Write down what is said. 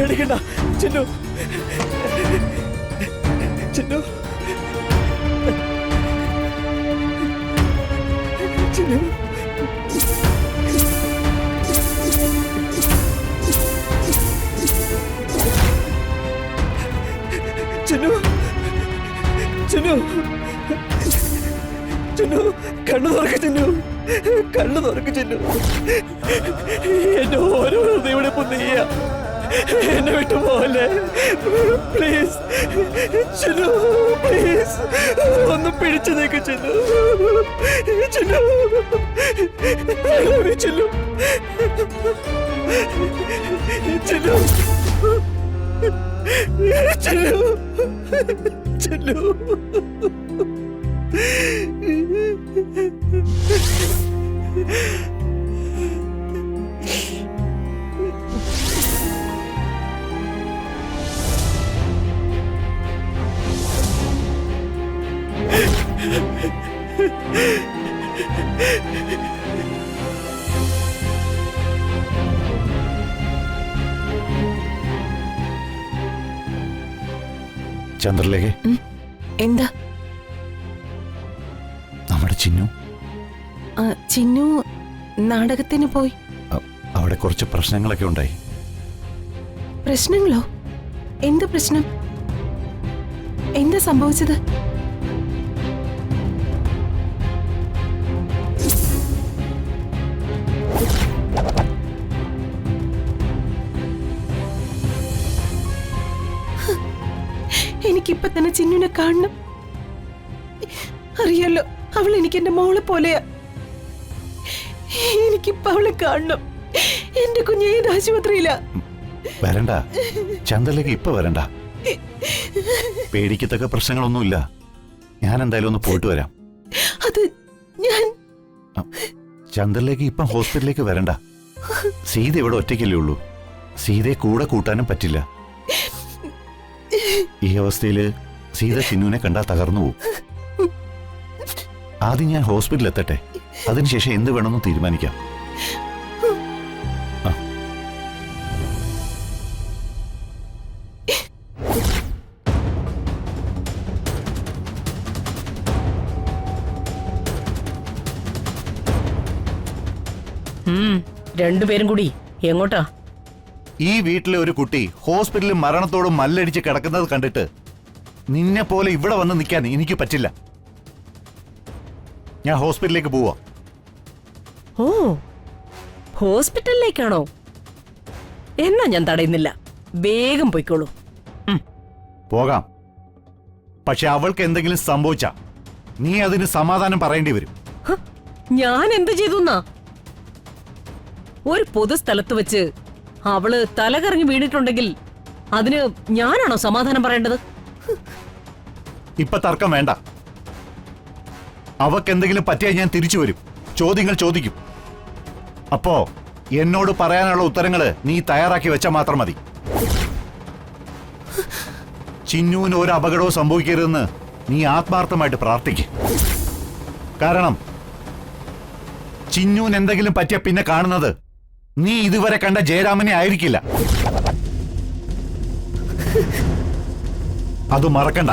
പേടിക്കണ്ട ചിന്നു. ചിന്നു ചിന്നു ചിന്നു ചിന്നു ചിന്നു കണ്ണു തുറക്ക് ചിന്നു, കണ്ണു തുറക്ക് ചിന്നു. എന്റെ ഓരോ ഹൃദയവിടിപ്പോ നീയ, എന്നെ വിട്ടു പോവല്ലേ പ്ലീസ് ചിന്നു, പ്ലീസ് ഒന്ന് പിടിച്ചു നിൽക്ക് ചിന്നു. ചിന്നു ചിന്നു ചിന്നു ചിന്നു ചിന്നു. ചന്ദ്രലേഖ, എന്താ? നമ്മുടെ ചിന്നു ചിന്നു നാടകത്തിന് പോയി. അവിടെ കുറച്ച് പ്രശ്നങ്ങളൊക്കെ ഉണ്ടായി. പ്രശ്നങ്ങളോ? എന്ത് പ്രശ്നം? എന്താ സംഭവിച്ചത്? എനിക്കിപ്പൊ തന്നെ ചിന്നുവിനെ കാണണം. അറിയാലോ, അവൾ എനിക്ക് എന്റെ മോളെ പോലെയാ. എനിക്കിപ്പൊ അവളെ കാണണം. എന്റെ കുഞ്ഞ് ഏത് ആശുപത്രിയിലാ? വരണ്ട ചന്ദ്രലേഖ, ഇപ്പൊ വരണ്ട. പേടിക്കത്തക്ക പ്രശ്നങ്ങളൊന്നുമില്ല. ഞാൻ എന്തായാലും ഒന്ന് പോയിട്ട് വരാം. അത് ഞാൻ ചന്ദ്രലേഖ ഇപ്പം ഹോസ്പിറ്റലിലേക്ക് വരണ്ട. സീത ഇവിടെ ഒറ്റയ്ക്കല്ലേ ഉള്ളൂ. സീതയെ കൂടെ കൂട്ടാനും പറ്റില്ല. ഈ അവസ്ഥയില് സീത ചിന്നുവിനെ കണ്ടാ തകർന്നു പോകും. ആദ്യം ഞാൻ ഹോസ്പിറ്റലിൽ എത്തട്ടെ, അതിനുശേഷം എന്ത് വേണമെന്ന് തീരുമാനിക്കാം. രണ്ടുപേരും കൂടി എങ്ങോട്ടാ? ഈ വീട്ടിലെ ഒരു കുട്ടി ഹോസ്പിറ്റലിൽ മരണത്തോട് മല്ലടിച്ച് കിടക്കുന്നത് കണ്ടിട്ട് നിന്നെ പോലെ ഇവിടെ വന്ന് നിൽക്കാൻ എനിക്ക് പറ്റില്ല. ഞാൻ ഹോസ്പിറ്റലിലേക്ക് പോവാ. ഓ, ഹോസ്പിറ്റലിലേക്കാണോ? എന്നാ ഞാൻ തടയുന്നില്ല, വേഗം പോയിക്കോളൂ. പോകാം. പക്ഷെ അവൾക്ക് എന്തെങ്കിലും സംഭവിച്ചാ നീ അതിന് സമാധാനം പറയേണ്ടി വരും. ഞാൻ എന്ത് ചെയ്തുന്നാ? ഒരു പൊതുസ്ഥലത്ത് വെച്ച് അവള് തലകറങ്ങി വീണിട്ടുണ്ടെങ്കിൽ അതിന് ഞാനാണോ സമാധാനം പറയേണ്ടത്? ഇപ്പൊ തർക്കം വേണ്ട. അവക്ക് എന്തെങ്കിലും പറ്റിയാൽ ഞാൻ തിരിച്ചു വരും, ചോദ്യങ്ങൾ ചോദിക്കും. അപ്പോ എന്നോട് പറയാനുള്ള ഉത്തരങ്ങള് നീ തയ്യാറാക്കി വെച്ചാൽ മാത്രം മതി. ചിന്നുവിന് ഒരു അപകടവും സംഭവിക്കരുതെന്ന് നീ ആത്മാർത്ഥമായിട്ട് പ്രാർത്ഥിക്കും. കാരണം ചിന്നുവിന് എന്തെങ്കിലും പറ്റിയ പിന്നെ കാണുന്നത് നീ ഇതുവരെ കണ്ട ജയരാമനെ ആയിരിക്കില്ല. അത് മറക്കണ്ട.